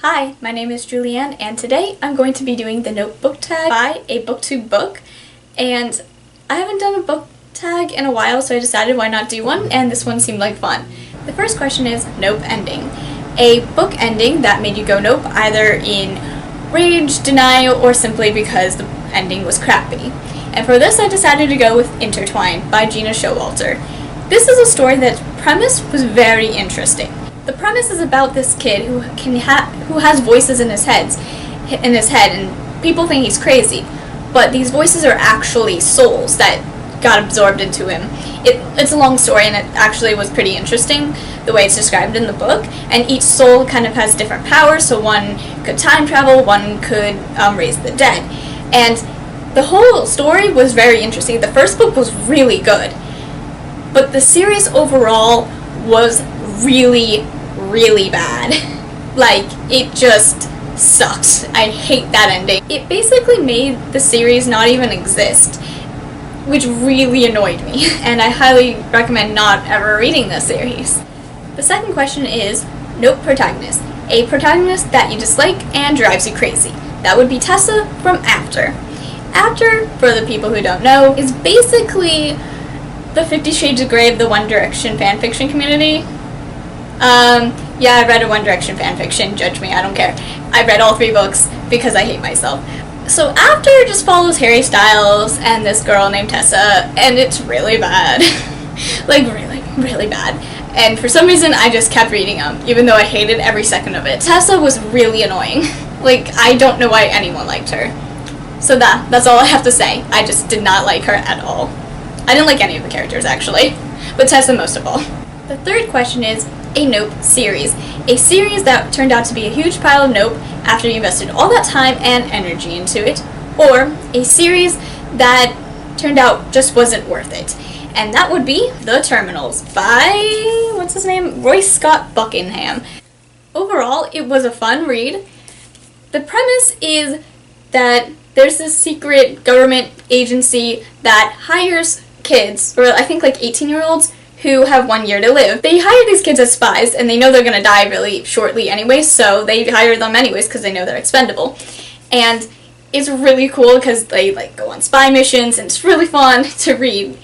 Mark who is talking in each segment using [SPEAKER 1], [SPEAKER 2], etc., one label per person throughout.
[SPEAKER 1] Hi, my name is Julianne, and today I'm going to be doing the Nope book tag by a booktube book. And I haven't done a book tag in a while, so I decided why not do one, and this one seemed like fun. The first question is Nope ending. A book ending that made you go nope, either in rage, denial, or simply because the ending was crappy. And for this I decided to go with Intertwined by Gina Showalter. This is a story that's premise was very interesting. The premise is about this kid who has voices in his head, and people think he's crazy, but these voices are actually souls that got absorbed into him. It's a long story, and it actually was pretty interesting the way it's described in the book. And each soul kind of has different powers. So one could time travel, one could raise the dead, and the whole story was very interesting. The first book was really good, but the series overall was really bad. Like, it just sucked. I hate that ending. It basically made the series not even exist, which really annoyed me, and I highly recommend not ever reading this series. The second question is Nope Protagonist. A protagonist that you dislike and drives you crazy. That would be Tessa from After. After, for the people who don't know, is basically the 50 Shades of Grey of the One Direction fanfiction community. Yeah, I read a One Direction fanfiction, judge me, I don't care. I read all 3 books because I hate myself. So After just follows Harry Styles and this girl named Tessa, and it's really bad. Like, really bad. And for some reason, I just kept reading them, even though I hated every second of it. Tessa was really annoying. Like, I don't know why anyone liked her. So that's all I have to say. I just did not like her at all. I didn't like any of the characters, actually, but Tessa most of all. The third question is a Nope series. A series that turned out to be a huge pile of Nope after you invested all that time and energy into it, or a series that turned out just wasn't worth it. And that would be The Terminals by, what's his name? Royce Scott Buckingham. Overall, it was a fun read. The premise is that there's this secret government agency that hires kids, or I think like 18-year-olds, who have 1 year to live. They hire these kids as spies, and they know they're gonna die really shortly anyway, so they hire them anyways because they know they're expendable. And it's really cool because they like go on spy missions, and it's really fun to read.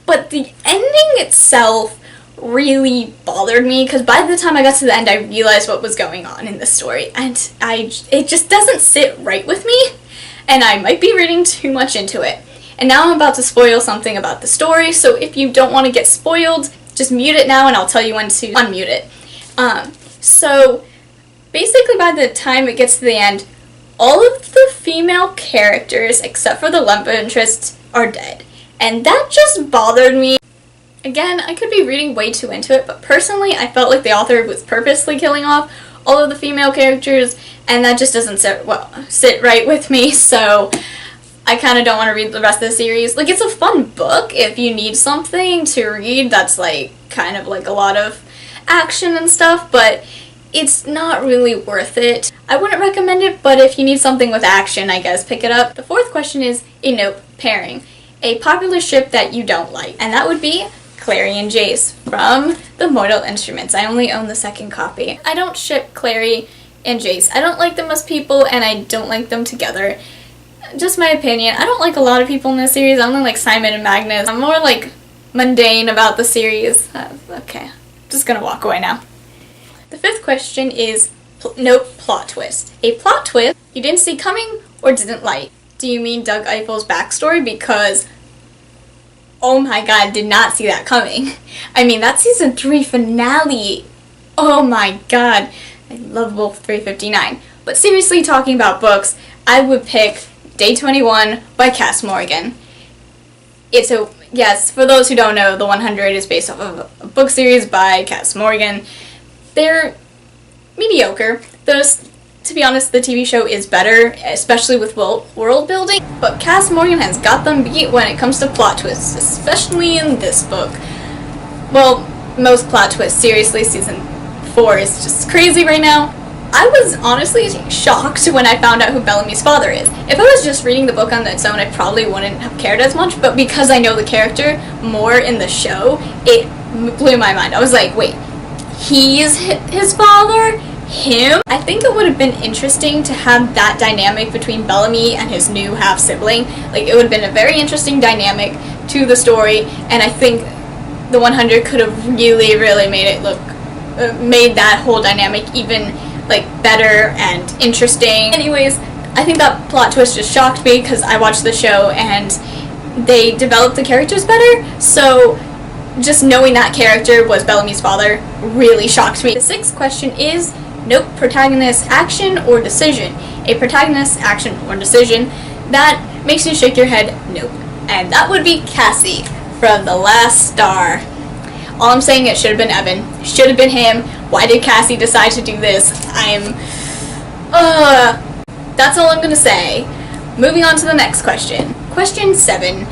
[SPEAKER 1] But the ending itself really bothered me, because by the time I got to the end, I realized what was going on in the story, and it just doesn't sit right with me, and I might be reading too much into it. And now I'm about to spoil something about the story, so if you don't want to get spoiled, just mute it now and I'll tell you when to unmute it. So basically by the time it gets to the end, all of the female characters, except for the love interest, are dead. And that just bothered me. Again, I could be reading way too into it, but personally I felt like the author was purposely killing off all of the female characters, and that just doesn't sit right with me, so I kind of don't want to read the rest of the series. Like, it's a fun book if you need something to read that's like kind of like a lot of action and stuff, but it's not really worth it. I wouldn't recommend it, but if you need something with action, I guess pick it up. The fourth question is a Nope pairing. A popular ship that you don't like, and that would be Clary and Jace from the Mortal Instruments. I only own the second copy. I don't ship Clary and Jace. I don't like them as people, and I don't like them together. Just my opinion. I don't like a lot of people in this series. I only like Simon and Magnus. I'm more like mundane about the series. Okay, just gonna walk away now. The fifth question is Nope plot twist. A plot twist you didn't see coming or didn't like. Do you mean Doug Eiffel's backstory? Because, oh my god, did not see that coming. I mean, that season 3 finale, oh my god. I love Wolf 359. But seriously, talking about books, I would pick Day 21 by Cass Morgan. Yes, for those who don't know, The 100 is based off of a book series by Cass Morgan. They're mediocre. To be honest, the TV show is better, especially with world building, but Cass Morgan has got them beat when it comes to plot twists, especially in this book. Well, most plot twists, seriously, season 4 is just crazy right now. I was honestly shocked when I found out who Bellamy's father is. If I was just reading the book on its own, I probably wouldn't have cared as much, but because I know the character more in the show, it blew my mind. I was like, wait, he's his father? him. I think it would have been interesting to have that dynamic between Bellamy and his new half-sibling. Like, it would have been a very interesting dynamic to the story, and I think the 100 could have really, really made it look, made that whole dynamic even, like, better and interesting. Anyways, I think that plot twist just shocked me because I watched the show and they developed the characters better, so just knowing that character was Bellamy's father really shocked me. The sixth question is, nope, protagonist action or decision. A protagonist action or decision that makes you shake your head, nope. And that would be Cassie from The Last Star. All I'm saying, it should have been Evan. It should have been him. Why did Cassie decide to do this? That's all I'm gonna say. Moving on to the next question. Question 7.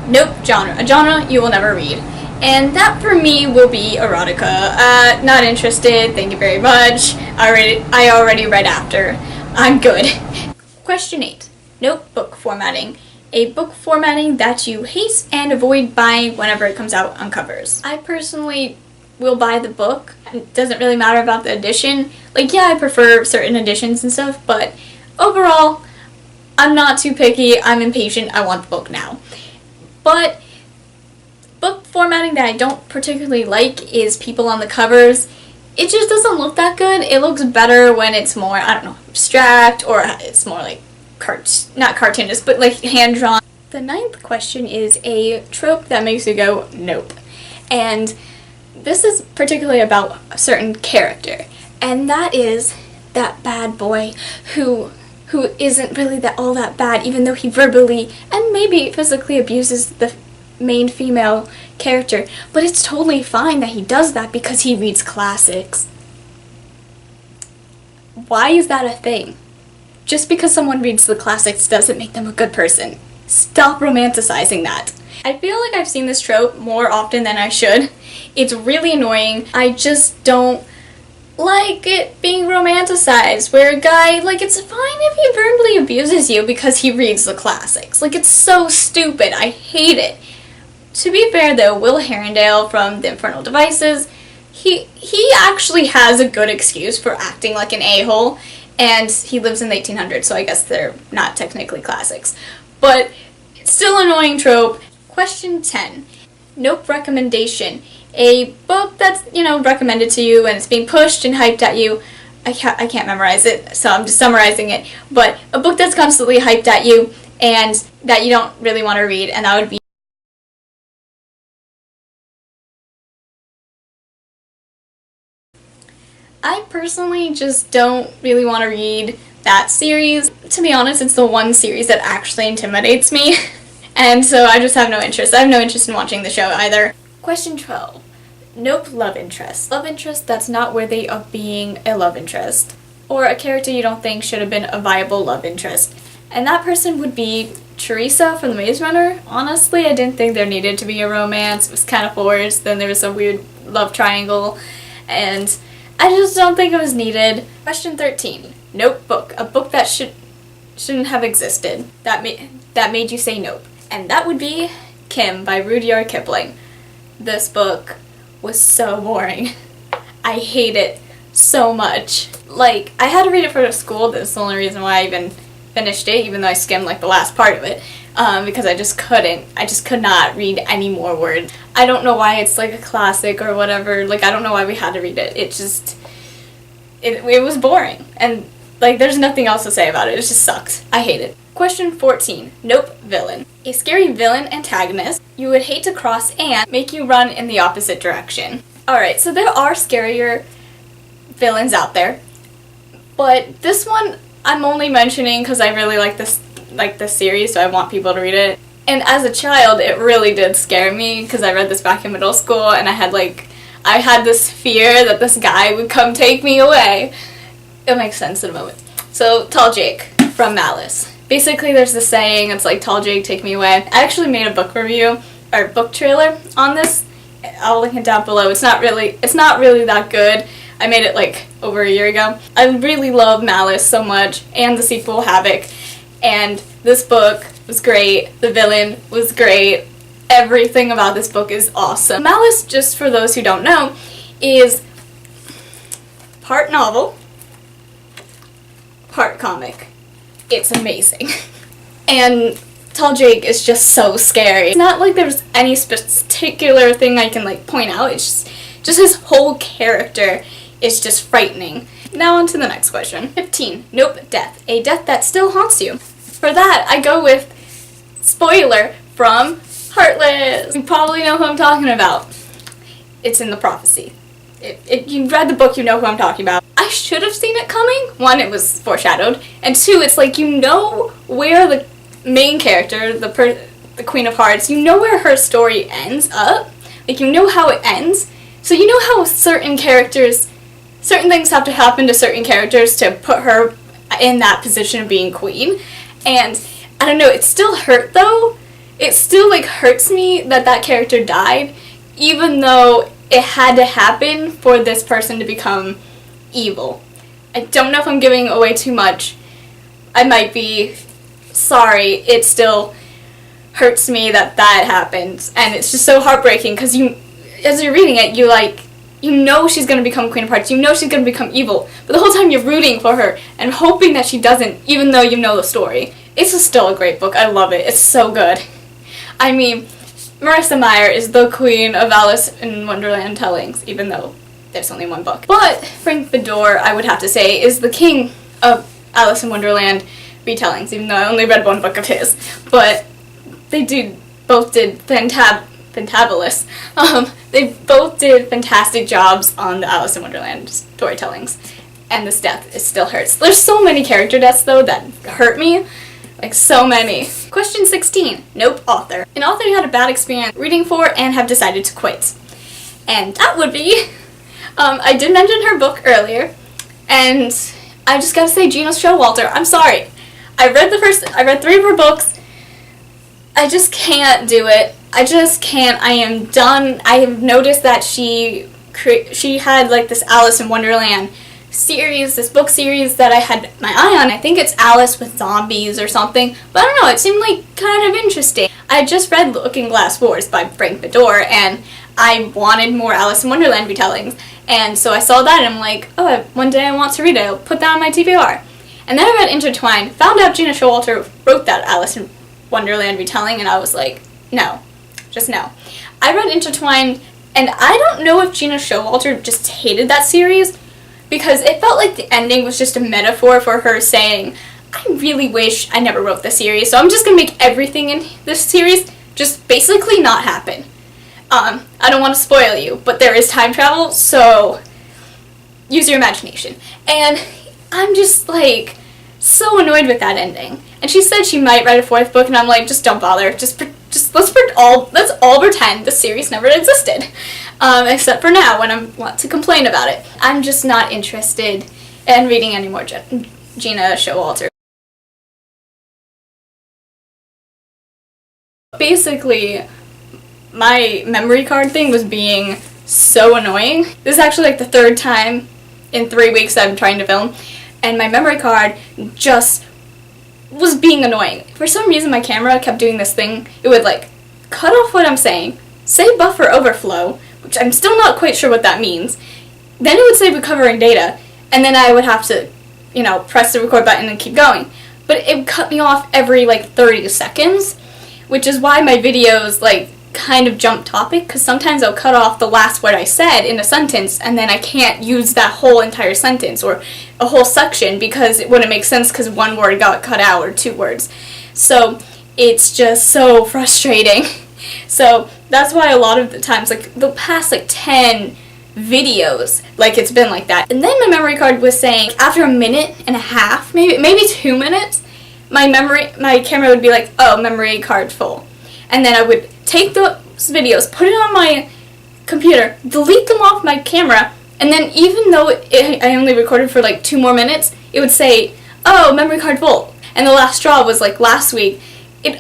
[SPEAKER 1] Nope, genre. A genre you will never read. And that for me will be erotica. Not interested, thank you very much. I already read After. I'm good. Question 8. Nope, book formatting. A book formatting that you hate and avoid buying whenever it comes out on covers. I personally will buy the book. It doesn't really matter about the edition. Like, yeah, I prefer certain editions and stuff, but overall, I'm not too picky. I'm impatient. I want the book now. But book formatting that I don't particularly like is people on the covers. It just doesn't look that good. It looks better when it's more, I don't know, abstract, or it's more like not cartoonist, but like hand-drawn. The 9th question is a trope that makes you go, nope. And this is particularly about a certain character, and that is that bad boy who isn't really all that bad, even though he verbally and maybe physically abuses the main female character. But it's totally fine that he does that because he reads classics. Why is that a thing? Just because someone reads the classics doesn't make them a good person. Stop romanticizing that. I feel like I've seen this trope more often than I should. It's really annoying. I just don't like it being romanticized, where a guy, like, it's fine if he verbally abuses you because he reads the classics. Like, it's so stupid. I hate it. To be fair, though, Will Herondale from The Infernal Devices, he actually has a good excuse for acting like an a-hole, and he lives in the 1800s, so I guess they're not technically classics. But it's still an annoying trope. Question 10. Nope recommendation. A book that's, recommended to you and it's being pushed and hyped at you. I can't memorize it, so I'm just summarizing it. But a book that's constantly hyped at you and that you don't really want to read, and that would be I personally just don't really want to read that series. To be honest, it's the one series that actually intimidates me, and so I just have no interest. I have no interest in watching the show either. Question 12. Nope, love interest. Love interest that's not worthy of being a love interest, or a character you don't think should have been a viable love interest. And that person would be Teresa from The Maze Runner. Honestly, I didn't think there needed to be a romance. It was kind of forced. Then there was a weird love triangle, and I just don't think it was needed. Question 13. Nope book. A book that shouldn't have existed. That made you say nope. And that would be Kim by Rudyard Kipling. This book was so boring. I hate it so much. Like, I had to read it for school. That's the only reason why I even finished it, even though I skimmed like the last part of it. Because I just could not read any more words. I don't know why it's like a classic or whatever. Like, I don't know why we had to read it. It was boring. And like, there's nothing else to say about it. It just sucks. I hate it. Question 14. Nope, villain. A scary villain antagonist you would hate to cross and make you run in the opposite direction. Alright, so there are scarier villains out there. But this one I'm only mentioning because I really like this series, so I want people to read it. And as a child, it really did scare me because I read this back in middle school, and I had this fear that this guy would come take me away. It makes sense in a moment. So, Tall Jake from Malice. Basically, there's this saying, it's like, Tall Jake, take me away. I actually made a book review, or book trailer on this. I'll link it down below. It's not really that good. I made it like over a year ago. I really love Malice so much, and the sequel, Havoc. And this book was great. The villain was great. Everything about this book is awesome. Malice, just for those who don't know, is part novel, part comic. It's amazing. And Tall Jake is just so scary. It's not like there's any particular thing I can like point out. It's just his whole character is just frightening. Now on to the next question. 15. Nope, death. A death that still haunts you. For that, I go with spoiler from Heartless. You probably know who I'm talking about. It's in the prophecy. If you read the book, you know who I'm talking about. I should have seen it coming. One, it was foreshadowed. And two, it's like you know where the main character, the Queen of Hearts, you know where her story ends up. Like, you know how it ends. So you know how certain things have to happen to certain characters to put her in that position of being queen. And I don't know, it still hurt though. It still like hurts me that character died, even though it had to happen for this person to become evil. I don't know if I'm giving away too much. I might be. Sorry, it still hurts me that happened. And it's just so heartbreaking because as you're reading it, you know she's going to become Queen of Hearts. You know she's going to become evil. But the whole time you're rooting for her and hoping that she doesn't, even though you know the story. It's still a great book. I love it. It's so good. I mean, Marissa Meyer is the queen of Alice in Wonderland tellings, even though there's only one book. But Frank Bador, I would have to say, is the king of Alice in Wonderland retellings, even though I only read one book of his. But they both did fantabulous. They both did fantastic jobs on the Alice in Wonderland storytellings. And this death, it still hurts. There's so many character deaths, though, that hurt me. Like, so many. Question 16. Nope, author. An author you had a bad experience reading for and have decided to quit. And that would be, I did mention her book earlier, and I just gotta say, Gina Showalter, I'm sorry. I read 3 of her books. I just can't do it. I just can't. I am done. I have noticed that she had like this Alice in Wonderland series, this book series that I had my eye on. I think it's Alice with Zombies or something, but I don't know, it seemed like kind of interesting. I just read Looking Glass Wars by Frank Bador, and I wanted more Alice in Wonderland retellings, and so I saw that and I'm like, oh, one day I want to read it, I'll put that on my TBR. And then I read Intertwined, found out Gina Showalter wrote that Alice in Wonderland retelling, and I was like, no, just no. I read Intertwined, and I don't know if Gina Showalter just hated that series, because it felt like the ending was just a metaphor for her saying, I really wish I never wrote the series, so I'm just going to make everything in this series just basically not happen. I don't want to spoil you, but there is time travel, so use your imagination. And I'm just, like, so annoyed with that ending. And she said she might write a 4th book, and I'm like, just don't bother. Let's all pretend the series never existed. Except for now, when I want to complain about it. I'm just not interested in reading any more Gina Showalter. Basically, my memory card thing was being so annoying. This is actually like the 3rd time in 3 weeks that I'm trying to film, and my memory card just was being annoying. For some reason, my camera kept doing this thing. It would like cut off what I'm saying, say buffer overflow, which I'm still not quite sure what that means. Then it would say recovering data, and then I would have to, press the record button and keep going. But it would cut me off every like 30 seconds, which is why my videos like kind of jump topic, because sometimes I'll cut off the last word I said in a sentence, and then I can't use that whole entire sentence or a whole section because it wouldn't make sense because one word got cut out or 2 words. So it's just so frustrating. So that's why a lot of the times, like the past like 10 videos, like it's been like that. And then my memory card was saying after 1.5 minutes, maybe 2 minutes, my camera would be like, oh, memory card full. And then I would take those videos, put it on my computer, delete them off my camera, and then even though I only recorded for like 2 more minutes, it would say, oh, memory card full. And the last straw was like last week.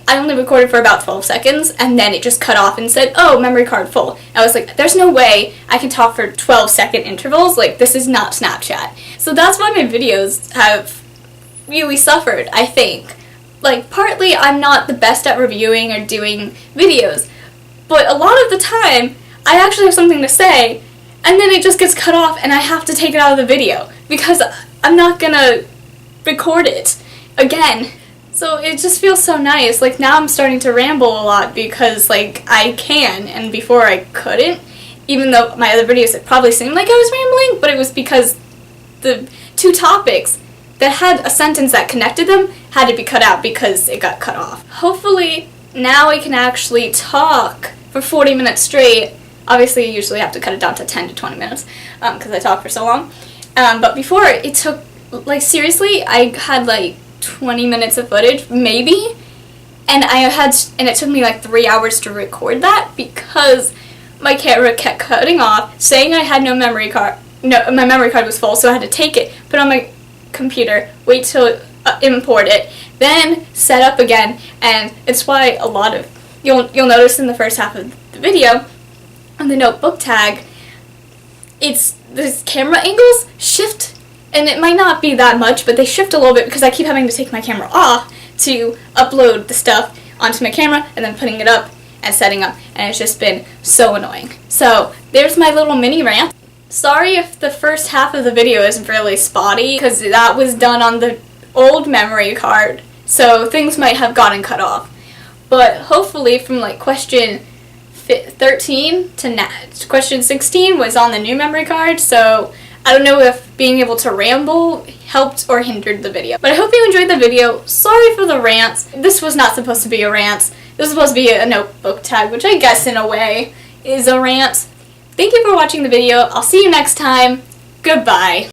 [SPEAKER 1] I only recorded for about 12 seconds, and then it just cut off and said, oh, memory card full. I was like, there's no way I can talk for 12-second intervals. Like, this is not Snapchat. So that's why my videos have really suffered, I think. Like, partly I'm not the best at reviewing or doing videos, but a lot of the time, I actually have something to say, and then it just gets cut off, and I have to take it out of the video, because I'm not gonna record it again. So it just feels so nice. Like, now I'm starting to ramble a lot because, like, I can, and before I couldn't. Even though my other videos, it probably seemed like I was rambling, but it was because the two topics that had a sentence that connected them had to be cut out because it got cut off. Hopefully, now I can actually talk for 40 minutes straight. Obviously, you usually have to cut it down to 10 to 20 minutes because I talk for so long. But before, it took, like, seriously, I had, like, 20 minutes of footage, maybe, and it took me, like, 3 hours to record that because my camera kept cutting off, saying I had no memory card. No, my memory card was full, so I had to take it, put it on my computer, wait till import it, then set up again, and it's why a lot of, you'll notice in the first half of the video, on the notebook tag, it's, the camera angles shift, and it might not be that much, but they shift a little bit because I keep having to take my camera off to upload the stuff onto my camera, and then putting it up and setting up, and it's just been so annoying. So there's my little mini rant. Sorry if the first half of the video is really spotty because that was done on the old memory card, so things might have gotten cut off. But hopefully from like question 13 to question 16 was on the new memory card, so I don't know if being able to ramble helped or hindered the video. But I hope you enjoyed the video. Sorry for the rants. This was not supposed to be a rant. This was supposed to be a notebook tag, which I guess in a way is a rant. Thank you for watching the video. I'll see you next time. Goodbye.